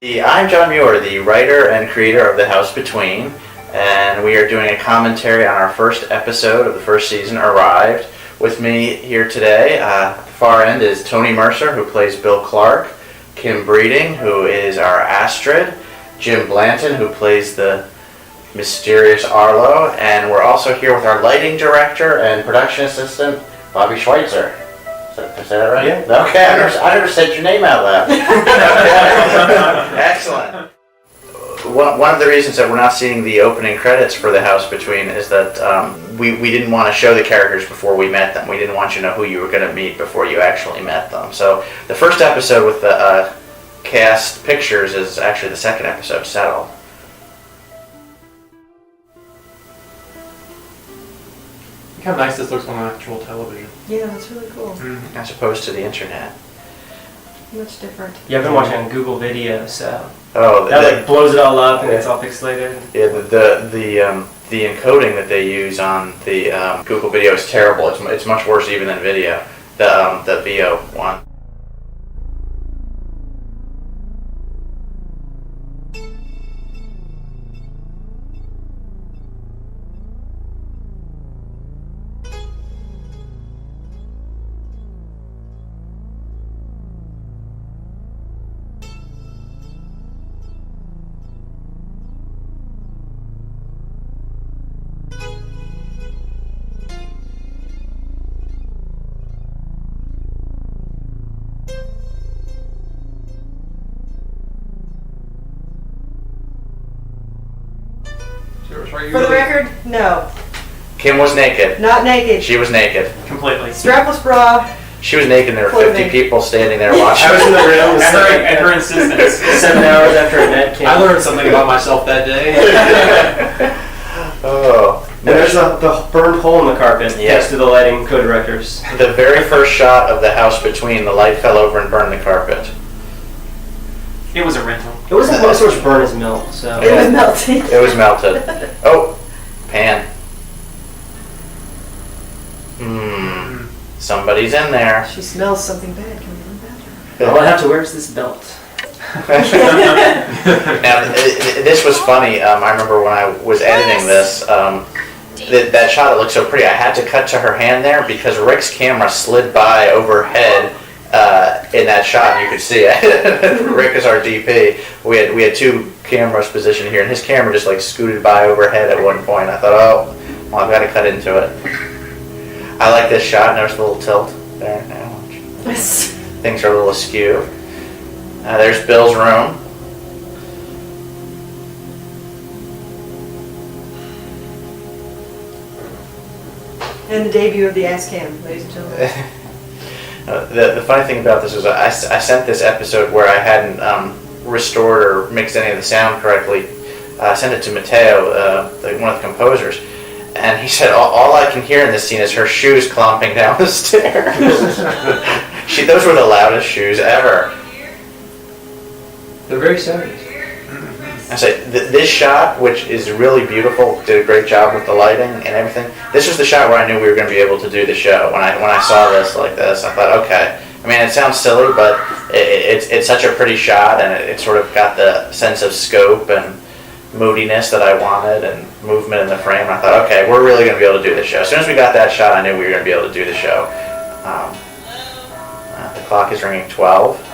I'm John Muir, the writer and creator of The House Between, and we are doing a commentary on our first episode of the first season, Arrived. With me here today, at the far end, is Tony Mercer, who plays Bill Clark, Kim Breeding, who is our Astrid, Jim Blanton, who plays the mysterious Arlo, and we're also here with our lighting director and production assistant, Bobby Schweizer. Did I say that right? Yeah. Okay, I never said your name out loud. Excellent. One of the reasons that we're not seeing the opening credits for The House Between is that we didn't want to show the characters before we met them. We didn't want you to know who you were going to meet before you actually met them. So the first episode with the cast pictures is actually the second episode, Settle. Look how nice this looks on actual television. Yeah, that's really cool. As opposed to the internet. Much different. Yeah, I've been watching on Google Video, so Oh, that blows it all up and it's all pixelated. Yeah, the encoding that they use on the Google Video is terrible. It's much worse even than video. The VO one. For the record, no. Kim was naked. Not naked. She was naked. Completely. Strapless bra. She was naked and there were 50 people standing there watching. I was in the room at her insistence. 7 hours after a net came. I learned something about myself that day. Oh. And there's the burned hole in the carpet next to the lighting co-directors. The very first shot of The House Between, the light fell over and burned the carpet. It was a rental. It wasn't so much burn as melt, so. It was melting. It was melted. Oh, pan. Somebody's in there. She smells something bad coming from the bathroom. All I have to wear is this belt. Now, this was funny. I remember when I was editing this, that shot, it looked so pretty. I had to cut to her hand there because Rick's camera slid by overhead in that shot, and you could see it. Rick is our DP. We had two cameras positioned here, and his camera just like scooted by overhead at one point. I thought, oh, well, I've got to cut into it. I like this shot. There's a little tilt there. Now, things are a little askew. There's Bill's room. And the debut of the ass cam, ladies and gentlemen. The funny thing about this is I sent this episode where I hadn't restored or mixed any of the sound correctly. I sent it to Mateo, one of the composers, and he said, all I can hear in this scene is her shoes clomping down the stairs. Those were the loudest shoes ever. They're very 70s. I say this shot, which is really beautiful, did a great job with the lighting and everything. This was the shot where I knew we were going to be able to do the show. When I saw this like this, I thought, okay. I mean, it sounds silly, but it's such a pretty shot, and it sort of got the sense of scope and moodiness that I wanted, and movement in the frame. And I thought, okay, we're really going to be able to do the show. As soon as we got that shot, I knew we were going to be able to do the show. The clock is ringing 12.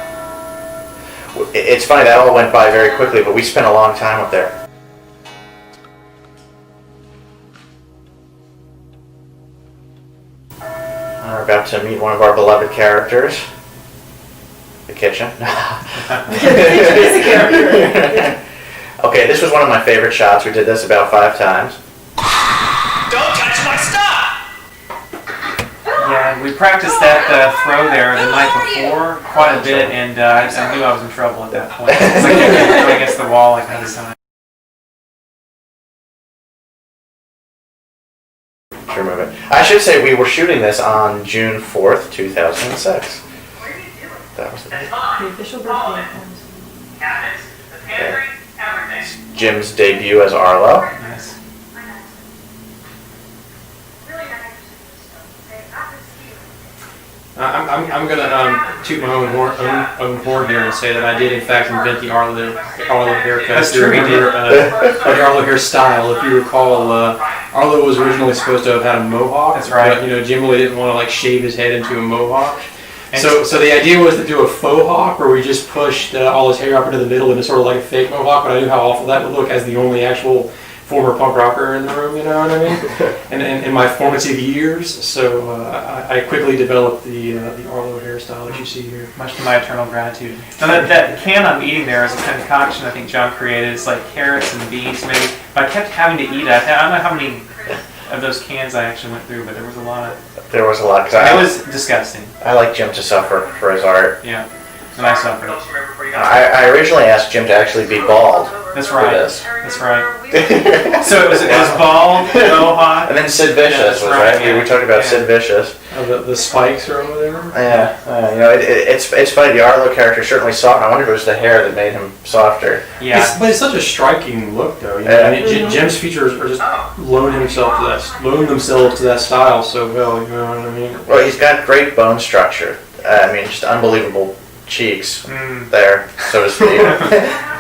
It's funny, that all went by very quickly, but we spent a long time up there. We're about to meet one of our beloved characters. The kitchen. The kitchen is a character. Okay, this was one of my favorite shots. We did this about 5 times. Don't touch my stuff! Yeah, we practiced that throw there the night before quite a bit, and I knew I was in trouble at that point. It's like I kept going against the wall like that time. Sure, move it. I should say we were shooting this on June 4th, 2006. That was the date. The official birthday of course. Cabinets, the pantry, everything. Jim's debut as Arlo. Nice. Really nice. I'm gonna toot my own horn here and say that I did in fact invent the Arlo haircut. That's true, you did. The Arlo hairstyle. If you recall, Arlo was originally supposed to have had a mohawk. That's right. But, Jim really didn't want to like shave his head into a mohawk. And So the idea was to do a faux hawk where we just pushed all his hair up into the middle into sort of like a fake mohawk, but I knew how awful that would look as the only actual former punk rocker in the room, you know what I mean? and in my formative years, so I quickly developed the Arlo hairstyle that you see here. Much to my eternal gratitude. Now that can I'm eating there is a concoction I think John created. It's like carrots and beets maybe. But I kept having to eat it. I don't know how many of those cans I actually went through, but there was a lot of... There was a lot. 'Cause It was disgusting. I like Jim to suffer for his art. Yeah. And I suffered. I originally asked Jim to actually be bald. That's for right. this. That's right. So it was bald, mohawk. And then Sid Vicious that's was right, right. yeah. We talked about Yeah. Sid Vicious. The spikes or whatever. Yeah, it's funny. The Arlo character certainly soft. I wonder if it was the hair that made him softer. Yeah. But it's such a striking look, though. Yeah. I mean, Jim's features are just loan themselves to that style so well. You know what I mean? Well, he's got great bone structure. I mean, just unbelievable cheeks there, so to speak.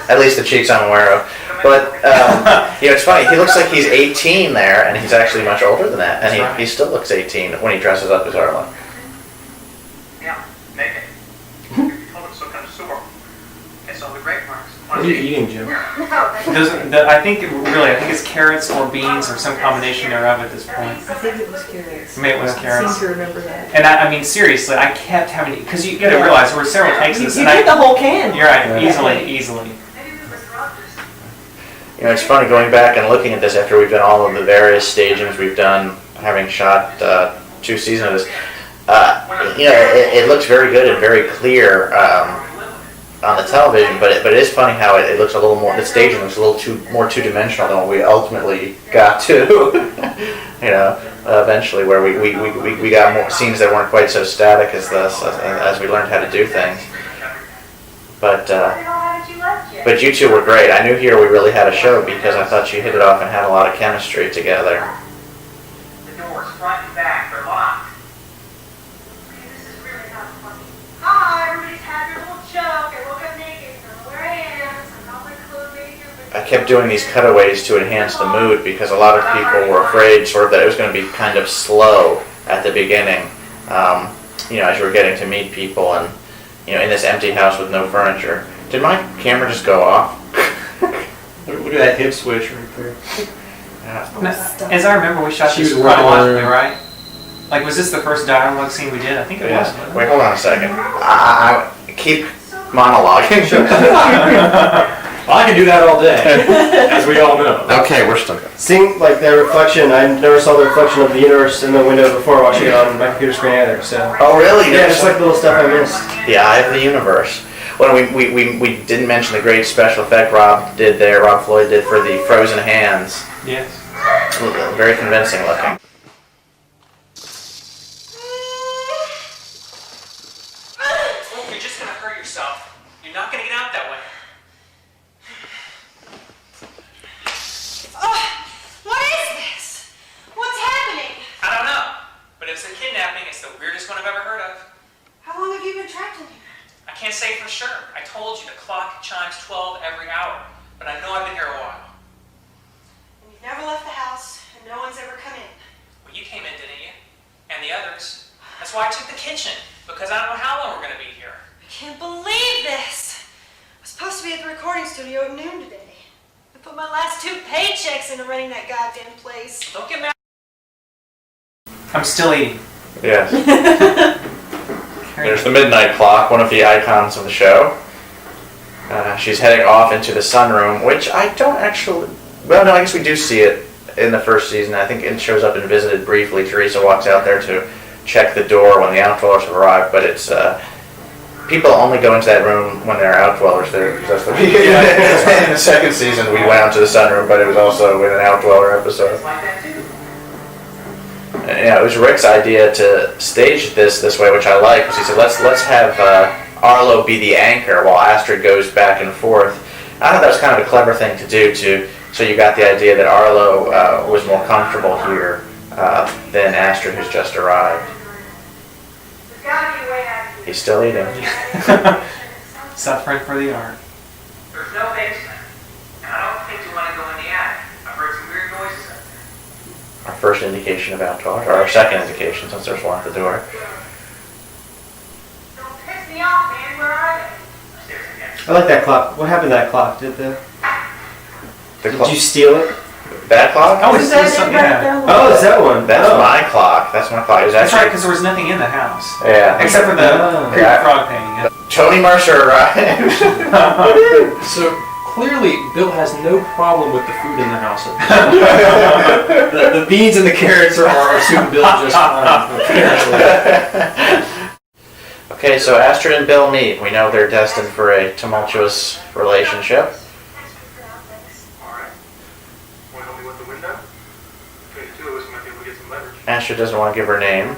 At least the cheeks I'm aware of. But it's funny. He looks like he's 18 there, and he's actually much older than that, and That's right. he still looks 18 when he dresses up as Arlo. Yeah, make it. You told him so kind of sore. It's all the great marks. What are you eating, Jim? I think it's carrots or beans or some combination thereof at this point. I think it was carrots. Maybe it was I carrots. seem to remember that. And I mean, seriously, I kept having to, because you got to realize there were several takes of You this, did and the whole can. you're right, Yeah. easily. It's funny going back and looking at this after we've done all of the various stagings we've done, having shot 2 seasons of this. It looks very good and very clear on the television, but it is funny how it looks a little more. The staging looks a little more two-dimensional than what we ultimately got to. Eventually, where we got more scenes that weren't quite so static as this, as we learned how to do things. But you two were great. I knew here we really had a show because I thought you hit it off and had a lot of chemistry together. The doors, front and back, they're locked. This is really not funny. Hi, everybody's had your little joke. I woke up naked. I'm wearing hands. I'm not my clothing. I kept doing these cutaways to enhance the mood because a lot of people were afraid sort of that it was going to be kind of slow at the beginning, as you were getting to meet people and, in this empty house with no furniture. Did my camera just go off? Look at that hip switch right there. Yeah. As I remember, we shot She this was chronologically, working. right? Like, was this the first dialogue scene we did? I think it was. Yeah. Wait, hold on a second. I keep monologuing. Well, I can do that all day, as we all know. Okay, we're still good. Seeing like that reflection, I never saw the reflection of the universe in the window before watching it on my computer screen either. So Oh, really? yeah, just like little stuff I missed. The Eye of the Universe. Well, we didn't mention the great special effect Rob Floyd did for the frozen hands. Yes. Very convincing looking. You're just gonna hurt yourself. You're not gonna get out that way. What is this? What's happening? I don't know. But if it's a kidnapping, it's the weirdest one I've ever heard of. How long have you been trapped in here? I can't say for sure. I told you the clock chimes 12 every hour. But I know I've been here a while. And you've never left the house, and no one's ever come in. Well, you came in, didn't you? And the others. That's why I took the kitchen. Because I don't know how long we're gonna be here. I can't believe this. I was supposed to be at the recording studio at noon today. I put my last 2 paychecks into running that goddamn place. Don't get mad. I'm still eating. Yes. There's the midnight clock, one of the icons of the show. She's heading off into the sunroom, which I don't actually... Well, no, I guess we do see it in the first season. I think it shows up and visited briefly. Teresa walks out there to check the door when the outdwellers have arrived, but it's... people only go into that room when there are outdwellers there. That's the in the second season, we went out to the sunroom, but it was also in an outdweller episode. It was Rick's idea to stage this way, which I like, because he said, let's have Arlo be the anchor while Astrid goes back and forth. I thought that was kind of a clever thing to do, so you got the idea that Arlo was more comfortable here than Astrid, who's just arrived. There's gotta be a way out of here. He's still eating. Suffering for the art. There's no basement, and I don't think you want to go in the attic. I've heard some weird noises up there. Our first indication of outdoors, or our second indication since there's one at the door. Don't piss me off, man. Where are they? Upstairs again. I like that clock. What happened to that clock? Did you steal it? That clock? Oh, Is it's that something, it right yeah. there on the Oh, wall? is that one? That's Oh. my clock. That's my clock. It was That's right, actually, because there was nothing in the house. yeah. Except for the Oh. creepy Yeah. frog painting. Yeah. Tony Mercer arrived. So clearly, Bill has no problem with the food in the house. The beans and the carrots are suiting Bill just fine. Apparently. Okay, so Astrid and Bill meet. We know they're destined for a tumultuous relationship. Alright. Want to help me with the window? Between the two of us, we might be able to get some leverage. Astrid doesn't want to give her name.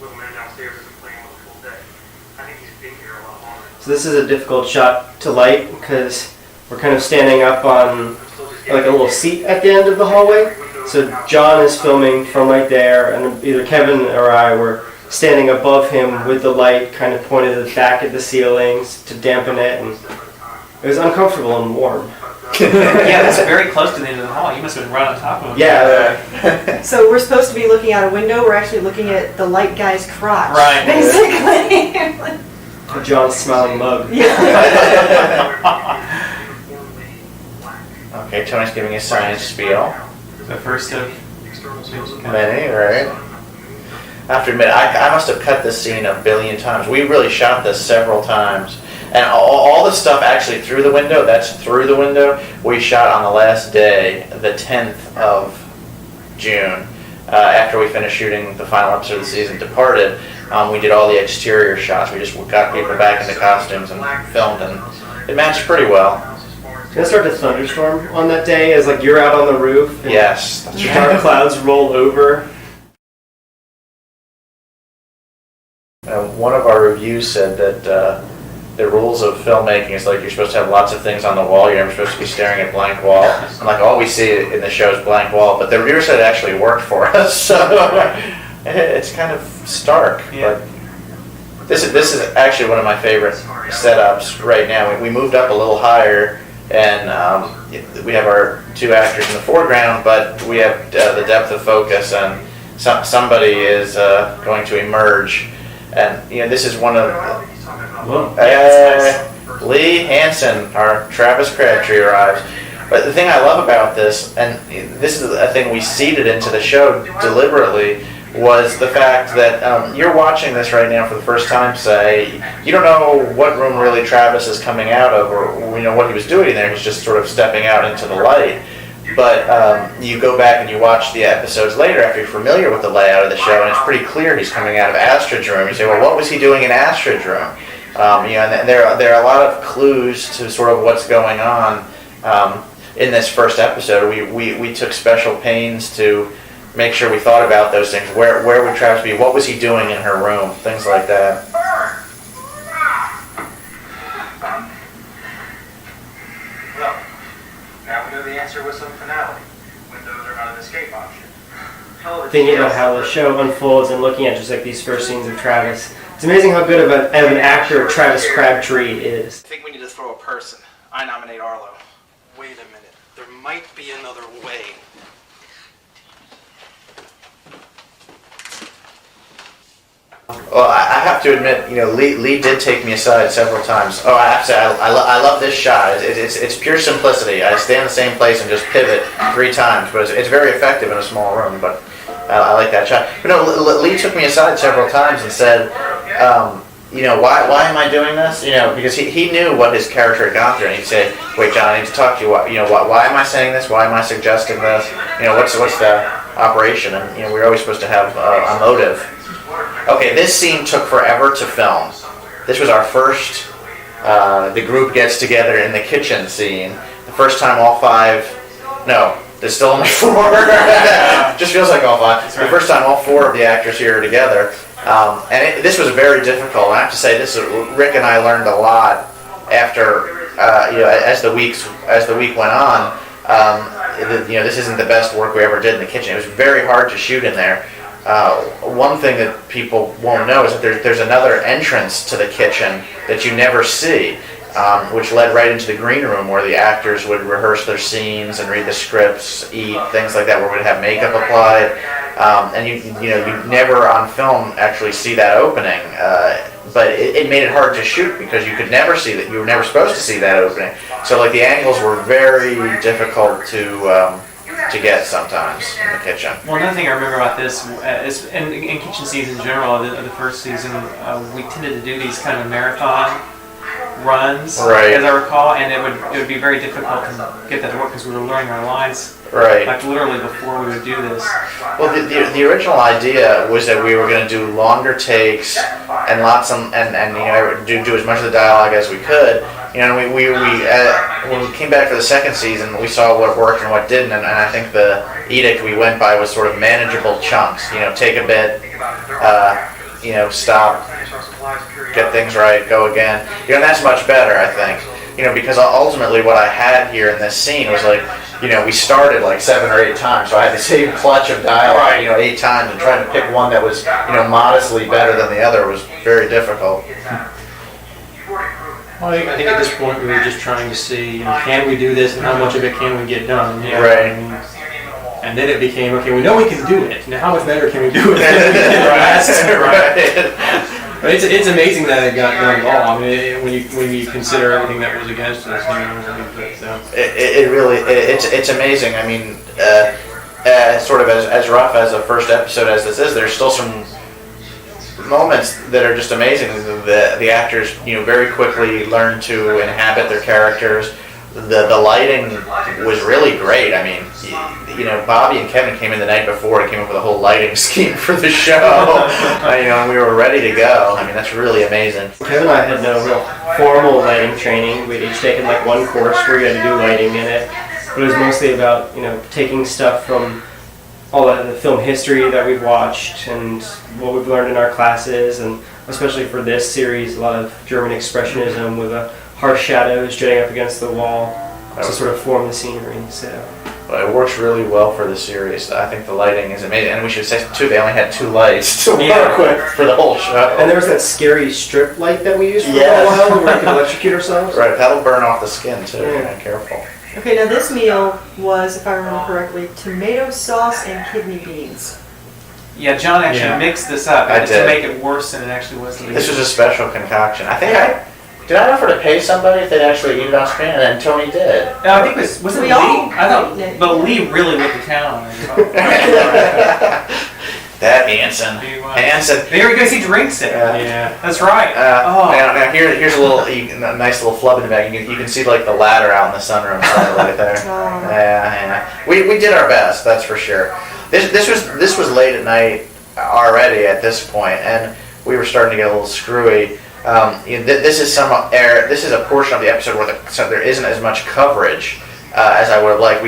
Little man downstairs isn't playing with a full day. I think he's been here a lot longer. So this is a difficult shot to light because we're kind of standing up on like a little seat at the end of the hallway. So John is filming from right there, and either Kevin or I were standing above him with the light kind of pointed back at the ceilings to dampen it, and it was uncomfortable and warm. Yeah, that's very close to the end of the hall. You must have been right on top of him. Yeah. So we're supposed to be looking out a window, we're actually looking at the light guy's crotch. Right. Basically. John's smiling mug. Okay, Tony's giving a science spiel. The first of Many, right? I have to admit, I must have cut this scene a billion times. We really shot this several times. And all the stuff actually through the window, that's through the window, we shot on the last day, the 10th of June. After we finished shooting the final episode of the season, Departed, we did all the exterior shots. We just got people back into costumes and filmed, and it matched pretty well. Did it start to thunderstorm on that day as like you're out on the roof? And Yes, that's the dark clouds roll over. One of our reviews said that the rules of filmmaking is like you're supposed to have lots of things on the wall. You're never supposed to be staring at a blank wall. And like all we see in the show is blank wall. But the reviewer said it actually worked for us. So it's kind of stark. Yeah. But this is actually one of my favorite setups right now. We moved up a little higher, and we have our two actors in the foreground, but we have the depth of focus, and somebody is going to emerge. And this is one of Lee Hansen, our Travis Crabtree arrives. But the thing I love about this, and this is a thing we seeded into the show deliberately, was the fact that you're watching this right now for the first time. Say you don't know what room really Travis is coming out of, or what he was doing there. He's just sort of stepping out into the light. But you go back and you watch the episodes later after you're familiar with the layout of the show, and it's pretty clear he's coming out of Astrid's room. You say, well, what was he doing in Astrid's room? And there are a lot of clues to sort of what's going on in this first episode. We took special pains to make sure we thought about those things. Where would Travis be? What was he doing in her room? Things like that. Well, now we know the answer with some finality. Windows are not an escape option. Thinking about how the show unfolds and looking at just like these first scenes of Travis, it's amazing how good of an actor Travis Crabtree is. I think we need to throw a person. I nominate Arlo. Wait a minute. There might be another way. Well, I have to admit, Lee did take me aside several times. Oh, I have to say, I love this shot. It's pure simplicity. I stay in the same place and just pivot 3 times, but it's very effective in a small room. But I like that shot. But no, Lee took me aside several times and said, why am I doing this? Because he knew what his character had gone through, and he'd say, wait, John, I need to talk to you. Why am I saying this? Why am I suggesting this? What's the operation? And we're always supposed to have a motive. Okay, this scene took forever to film. This was our first, the group gets together in the kitchen scene. The first time all 5, no, there's still only 4. Just feels like all 5. The first time all 4 of the actors here are together. This was very difficult. I have to say, Rick and I learned a lot after, as the week went on. This isn't the best work we ever did in the kitchen. It was very hard to shoot in there. One thing that people won't know is that there's another entrance to the kitchen that you never see, which led right into the green room where the actors would rehearse their scenes and read the scripts, eat, things like that, where we'd have makeup applied. And you never on film actually see that opening. But it made it hard to shoot because you could never see that. You were never supposed to see that opening. So like the angles were very difficult to get sometimes in the kitchen. Well, another thing I remember about this is in kitchen scenes in general, the first season, we tended to do these kind of marathon runs, Right. as I recall, and it would be very difficult to get that to work because we were learning our lines, Right. like literally before we would do this. Well, the original idea was that we were going to do longer takes and do as much of the dialogue as we could. And when we came back for the second season, we saw what worked and what didn't, and I think the edict we went by was sort of manageable chunks. Take a bit, stop, get things right, go again. And that's much better, I think. Because ultimately what I had here in this scene was like, we started like 7 or 8 times, so I had the same clutch of dialogue, 8 times, and trying to pick one that was, modestly better than the other was very difficult. Well, I think at this point we were just trying to see, can we do this and how much of it can we get done? Right. And then it became, okay, we know we can do it. Now how much better can we do it? Right. But it's amazing that it got done all. I mean, when you consider everything that was against us, It really, it's amazing. I mean, sort of as rough as a first episode as this is, there's still some moments that are just amazing. The actors, very quickly learn to inhabit their characters. The lighting was really great. I mean, Bobby and Kevin came in the night before and came up with a whole lighting scheme for the show. And we were ready to go. I mean, that's really amazing. Kevin and I had no real formal lighting training. We'd each taken like one course where we had to do lighting in it. But it was mostly about, taking stuff from all the film history that we've watched and what we've learned in our classes, and especially for this series, a lot of German expressionism with harsh shadows jutting up against the wall to sort of form the scenery. So. But it works really well for the series. I think the lighting is amazing. And we should say, too, they only had 2 lights to work with for the whole show. And there was that scary strip light that we used for a Yes. while where we could electrocute ourselves. Right, that'll burn off the skin, too. Yeah. Careful. Okay, now this meal was, if I remember correctly, tomato sauce and kidney beans. Yeah, John actually mixed this up I to did. make it worse than it actually was. This was a special concoction. I think did I offer to pay somebody if they'd actually eat it on screen? And then Tony did. No, I think was it We Lee? all I thought, ate it. but Lee really went to town on it. That Hanson. Hanson. There you go, he drinks it. Yeah. That's right. Now here's a nice little flub in the back. You can see like the ladder out in the sunroom right there. Oh. Yeah. We did our best, that's for sure. This was late at night already at this point, and we were starting to get a little screwy. This is a portion of the episode where there isn't as much coverage as I would have liked.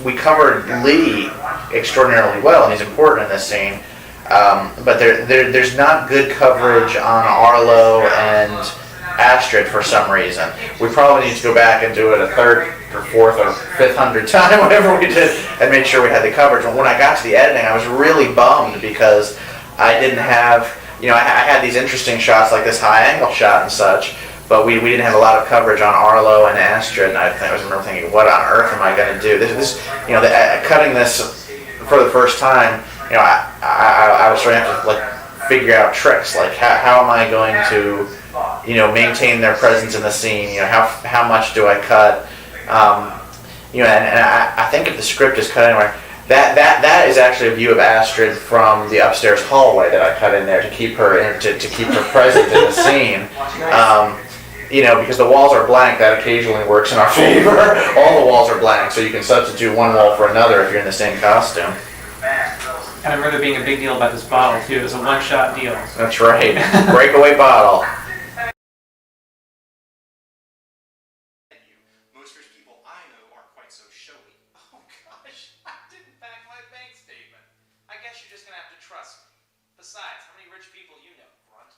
We covered Lee extraordinarily well, and he's important in this scene. But there's not good coverage on Arlo and Astrid for some reason. We probably need to go back and do it a 3rd or 4th or 500th time, whatever we did, and make sure we had the coverage. When I got to the editing, I was really bummed because I didn't have, I had these interesting shots like this high angle shot and such, but we didn't have a lot of coverage on Arlo and Astrid, and I remember thinking, what on earth am I going to do? Cutting this for the first time, I was trying to have to figure out tricks, like how am I going to, maintain their presence in the scene? How much do I cut? And I think if the script is cut anywhere, that is actually a view of Astrid from the upstairs hallway that I cut in there to keep her to keep her present in the scene. Because the walls are blank, that occasionally works in our favor. All the walls are blank, so you can substitute one wall for another if you're in the same costume. And I remember there being a big deal about this bottle too. It was a one-shot deal. That's right. Breakaway bottle. Most rich people I know aren't quite so showy. Oh gosh, I didn't back my bank statement. I guess you're just gonna have to trust me. Besides, how many rich people you know, Grunt?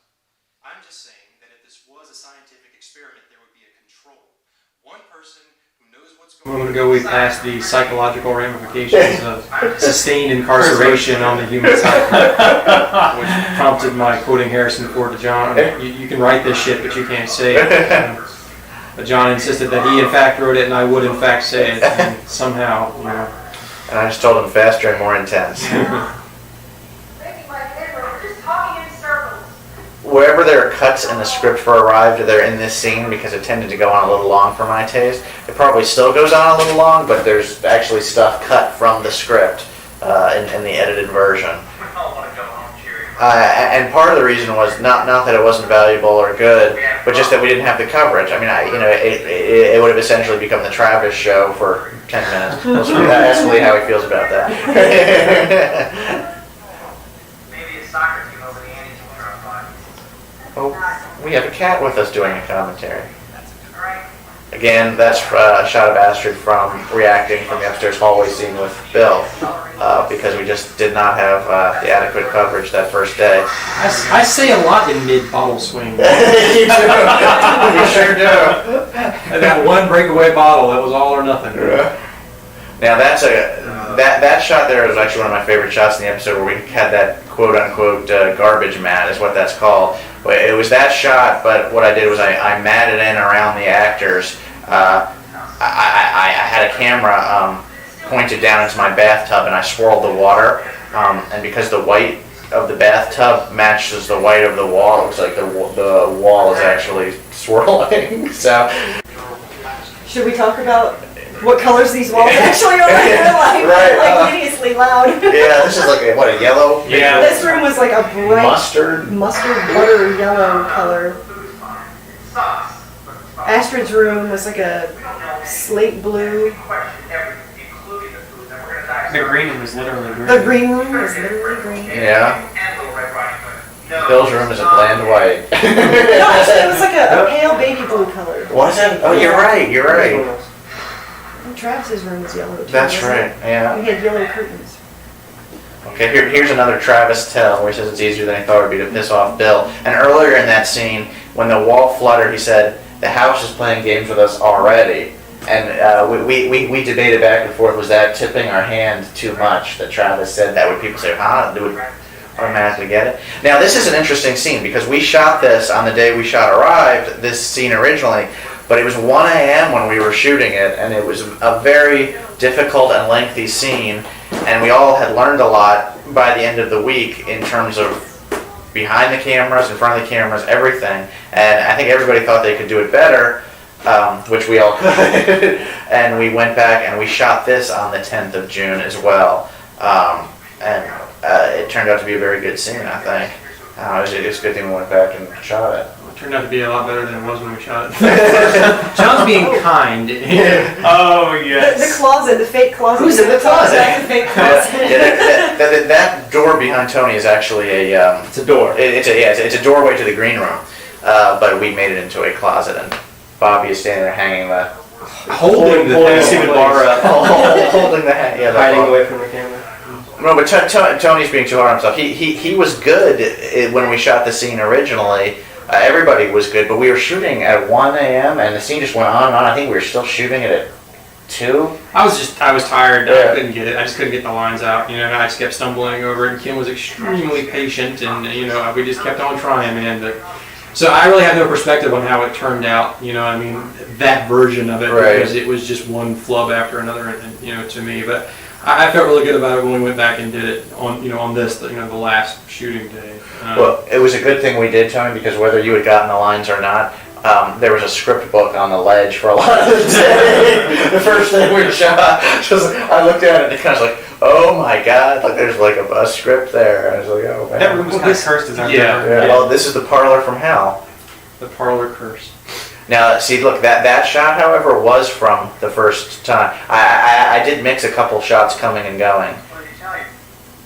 I'm just saying that if this was a scientific experiment, there would be a control. One person who knows what A moment ago, we passed the psychological ramifications of sustained incarceration on the human psyche, which prompted my quoting Harrison Ford to John. You can write this shit, but you can't say it. But John insisted that he in fact wrote it, and I would in fact say it, and somehow, And I just told him faster and more intense. Wherever there are cuts in the script for Arrived, they're in this scene because it tended to go on a little long for my taste. It probably still goes on a little long, but there's actually stuff cut from the script in the edited version. And part of the reason was not that it wasn't valuable or good, but just that we didn't have the coverage. I mean, it would have essentially become the Travis show for 10 minutes. We'll ask Lee how he feels about that. Maybe a soccer team over the Andes will try to find. Oh, we have a cat with us doing a commentary. All right. Again, that's a shot of Astrid from reacting from the upstairs hallway scene with Bill, because we just did not have the adequate coverage that first day. I say a lot in mid-bottle swing. You do. You sure do. That one breakaway bottle, that was all or nothing. Now that shot there was actually one of my favorite shots in the episode where we had that quote-unquote garbage mat, is what that's called. It was that shot, but what I did was I matted in around the actors. I had a camera pointed down into my bathtub, and I swirled the water. And because the white of the bathtub matches the white of the wall, it looks like the wall is actually swirling. So, Should we talk about what colors these walls actually are? They're like hideously loud. Yeah, this is like a yellow? Yeah. This room was like a bright Mustard butter yellow color. Astrid's room was like a slate blue. The green one was literally green. The green room was literally green. Yeah. Bill's room is a bland white. No, actually, it was like a pale baby blue color. Was it? Oh, you're right. And Travis's room was yellow too. That's wasn't right. it? Yeah. We had yellow curtains. Okay, here's another Travis tell where he says it's easier than he thought it would be to piss off Bill. And earlier in that scene, when the wall fluttered, he said, "The house is playing games with us already." And we debated back and forth, was that tipping our hand too much that Travis said that? Would people say, huh? Do we automatically get it? Now, this is an interesting scene because we shot this on the day we shot Arrived, this scene originally, but it was 1 a.m. when we were shooting it, and it was a very difficult and lengthy scene, and we all had learned a lot by the end of the week in terms of behind the cameras, in front of the cameras, everything, and I think everybody thought they could do it better, which we all could, and we went back and we shot this on the 10th of June as well, and it turned out to be a very good scene, I think. It was a good thing we went back and shot it. It turned out to be a lot better than it was when we shot it. John's being kind. Oh, The yes. closet, the fake closet. Who's in the closet? The fake closet. That door behind Tony is actually It's a door. it's a doorway to the green room, but we made it into a closet, and Bobby is standing there hanging the Holding the Holding thing. the bar up, holding the hand, the Hiding bar. away from the camera. No, but Tony's being too hard on himself. He was good when we shot the scene originally. Everybody was good, but we were shooting at 1 a.m. and the scene just went on and on. I think we were still shooting it at 2. I was tired. Yeah. I couldn't get it. I just couldn't get the lines out. And I just kept stumbling over it. And Kim was extremely patient, and we just kept on trying, man. So I really have no perspective on how it turned out. That version of it, Right. because it was just one flub after another, and to me. But I felt really good about it when we went back and did it on this, the last shooting day. Well, it was a good thing we did, Tony, because whether you had gotten the lines or not, there was a script book on the ledge for a lot of the day. The first thing we shot, I looked at it and it kind of was like, oh my god, like there's like a script there. I was like, oh man. That room was kind of cursed as I remember. Yeah. Well, this is the parlor from hell. The parlor curse. Now, see, look, that shot, however, was from the first time. I did mix a couple shots coming and going. What did he tell you?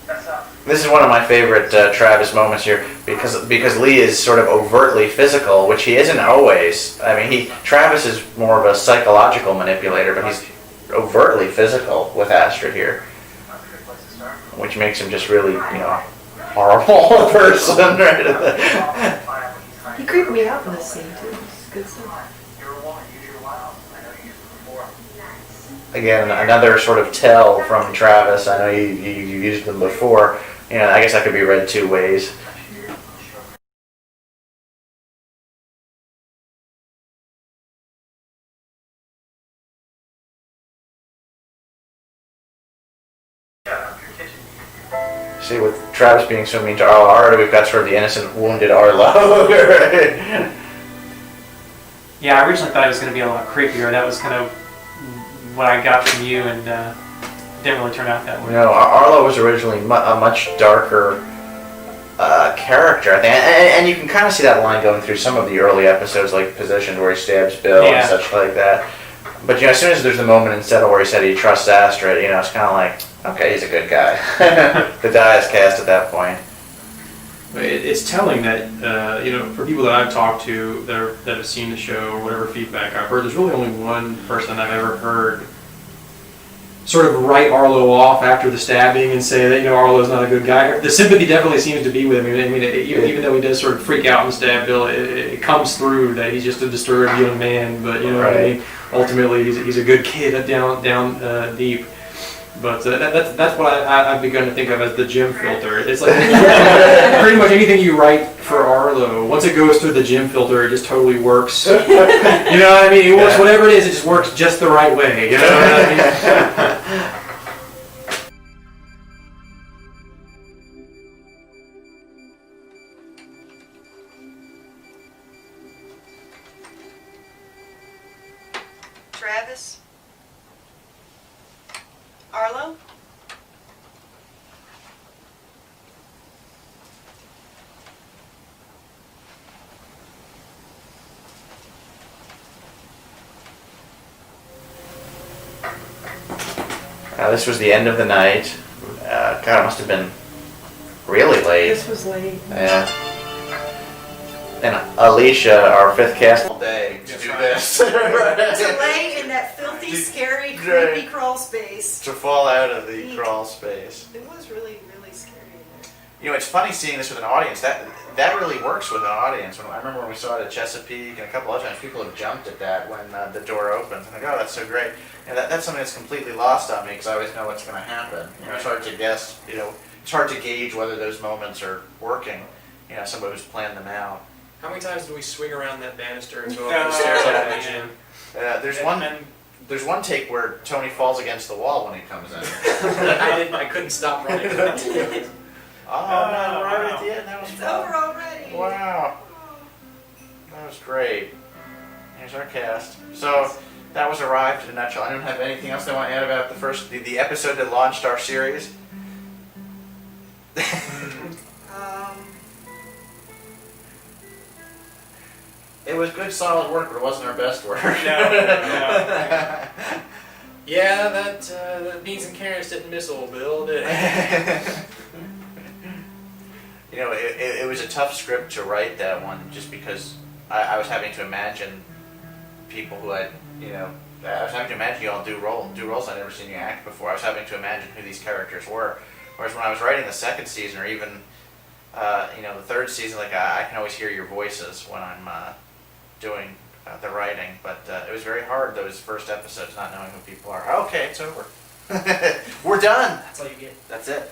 That's up. This is one of my favorite Travis moments here because Lee is sort of overtly physical, which he isn't always. I mean, Travis is more of a psychological manipulator, but he's overtly physical with Astrid here, That's a good place to start. which makes him just really, horrible person. Right? He creeped me out in this scene too. It's good stuff. You're a woman, use your wiles. I know you used it before. again, another sort of tell from Travis. I know you've used them before. You know, I guess that could be read two ways. See, with Travis being so mean to Arlo, already we've got sort of the innocent, wounded Arlo. Right? Yeah, I originally thought it was going to be a lot creepier. That was kind of what I got from you, and it didn't really turn out that way. No, Arlo was originally a much darker character, I think, and you can kind of see that line going through some of the early episodes, like Positioned, where he stabs Bill and such like that. But you know, as soon as there's the moment in Settle where he said he trusts Astrid, you know, it's kind of like, okay, he's a good guy. The die is cast at that point. It's telling that, you know, for people that I've talked to that have seen the show or whatever feedback I've heard, there's really only one person I've ever heard sort of write Arlo off after the stabbing and say that, you know, Arlo's not a good guy. The sympathy definitely seems to be with him. I mean, even though he does sort of freak out and stab Bill, it comes through that he's just a disturbed young man. But you know what I mean? Ultimately, he's a good kid down deep. But that's what I've begun to think of as the gym filter. It's like pretty much anything you write for Arlo, once it goes through the gym filter, it just totally works. You know what I mean? It works, whatever it is, it just works just the right way. You know what I mean? Travis? Arlo? This was the end of the night. God, it must have been really late. This was late. Yeah. And Alicia, our fifth cast, all day to do this. To lay in that filthy, scary, creepy crawl space. To fall out of the crawl space. It was really, really scary in there. You know, it's funny seeing this with an audience. That really works with an audience. I remember when we saw it at Chesapeake and a couple other times, people have jumped at that when the door opens. And I go, oh, that's so great. And that's something that's completely lost on me because I always know what's going to happen. You know, it's hard to guess, you know, it's hard to gauge whether those moments are working. You know, somebody who's planned them out. How many times do we swing around that banister and go up the stairs at the gym? There's one take where Tony falls against the wall when he comes in. I couldn't stop running. Oh, no, right at the end. That was It's fun. over already. Wow. That was great. Here's our cast. So that was Arrived in a nutshell. I don't have anything else I want to add about the episode that launched our series. It was good, solid work, but it wasn't our best work. No. Yeah, that beans and carrots didn't miss old Bill, did it? You know, it was a tough script to write, that one, just because I was having to imagine people who had, you know, I was having to imagine you all do roles I'd never seen you act before. I was having to imagine who these characters were. Whereas when I was writing the second season, or even, you know, the third season, like I can always hear your voices when I'm doing the writing. But it was very hard, those first episodes, not knowing who people are. Okay, it's over. We're done. That's all you get. That's it.